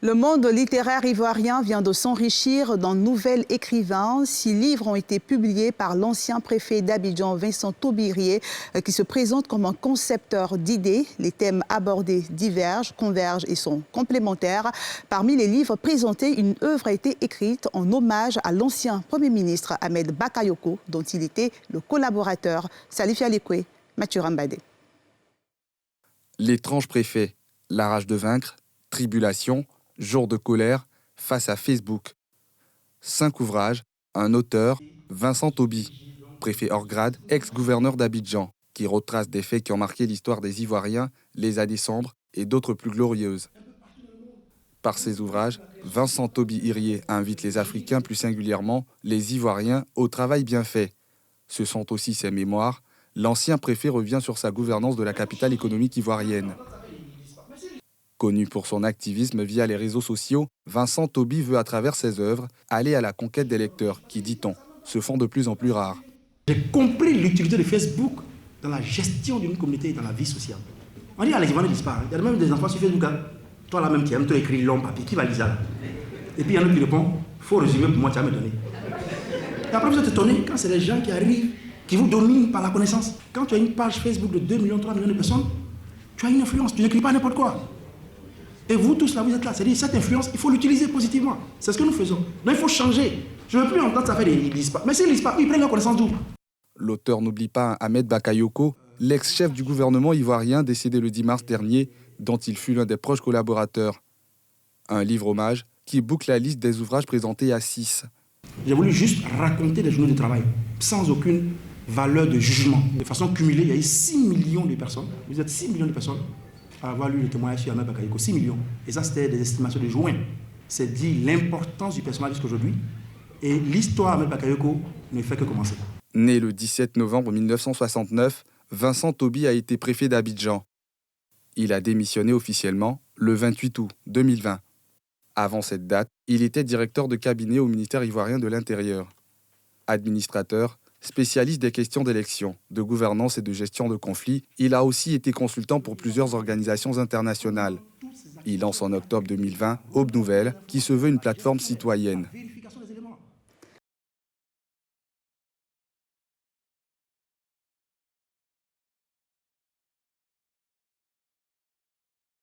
Le monde littéraire ivoirien vient de s'enrichir d'un nouvel écrivain. 6 livres ont été publiés par l'ancien préfet d'Abidjan, Vincent Taubirier, qui se présente comme un concepteur d'idées. Les thèmes abordés divergent, convergent et sont complémentaires. Parmi les livres présentés, une œuvre a été écrite en hommage à l'ancien Premier ministre Ahmed Bakayoko, dont il était le collaborateur. Salif Alekwe, Mathieu Rambadé. L'étrange préfet, la rage de vaincre, tribulation, jour de colère, face à Facebook. 5 ouvrages, un auteur, Vincent Taubi, préfet hors grade, ex-gouverneur d'Abidjan, qui retrace des faits qui ont marqué l'histoire des Ivoiriens, les années sombres et d'autres plus glorieuses. Par ses ouvrages, Vincent Taubirier invite les Africains, plus singulièrement les Ivoiriens, au travail bien fait. Ce sont aussi ses mémoires. L'ancien préfet revient sur sa gouvernance de la capitale économique ivoirienne. Connu pour son activisme via les réseaux sociaux, Vincent Taubi veut à travers ses œuvres aller à la conquête des lecteurs qui, dit-on, se font de plus en plus rares. J'ai compris l'utilité de Facebook dans la gestion d'une communauté et dans la vie sociale. On dit, les Ivoiriens disparaissent. Il y a même des enfants sur Facebook. Toi là-même, tu aimes toi écrire long papier. Qui va lire ça là? Et puis il y en a qui répondent, il faut résumer pour moi, tu vas me donner. Et après vous êtes étonné quand c'est les gens qui arrivent, qui vous dominent par la connaissance. Quand tu as une page Facebook de 2 millions, 3 millions de personnes, tu as une influence, tu n'écris pas n'importe quoi. Et vous tous là, vous êtes là. C'est-à-dire cette influence, il faut l'utiliser positivement. C'est ce que nous faisons. Donc il faut changer. Je ne veux plus entendre ça faire des lisent pas. Mais s'ils ne lisent pas, ils prennent leur connaissance d'où? L'auteur n'oublie pas Ahmed Bakayoko, l'ex-chef du gouvernement ivoirien décédé le 10 mars dernier, dont il fut l'un des proches collaborateurs. Un livre hommage qui boucle la liste des ouvrages présentés à 6. J'ai voulu juste raconter des journées de travail, sans aucune valeur de jugement. De façon cumulée, il y a eu 6 millions de personnes. Vous êtes 6 millions de personnes à avoir lu le témoignage sur Ahmed Bakayoko, 6 millions. Et ça, c'était des estimations de juin. C'est dit l'importance du personnage jusqu'à aujourd'hui. Et l'histoire d'Ahmed Bakayoko ne fait que commencer. Né le 17 novembre 1969, Vincent Taubi a été préfet d'Abidjan. Il a démissionné officiellement le 28 août 2020. Avant cette date, il était directeur de cabinet au ministère ivoirien de l'Intérieur. Administrateur, spécialiste des questions d'élection, de gouvernance et de gestion de conflits, il a aussi été consultant pour plusieurs organisations internationales. Il lance en octobre 2020 Aube Nouvelle, qui se veut une plateforme citoyenne.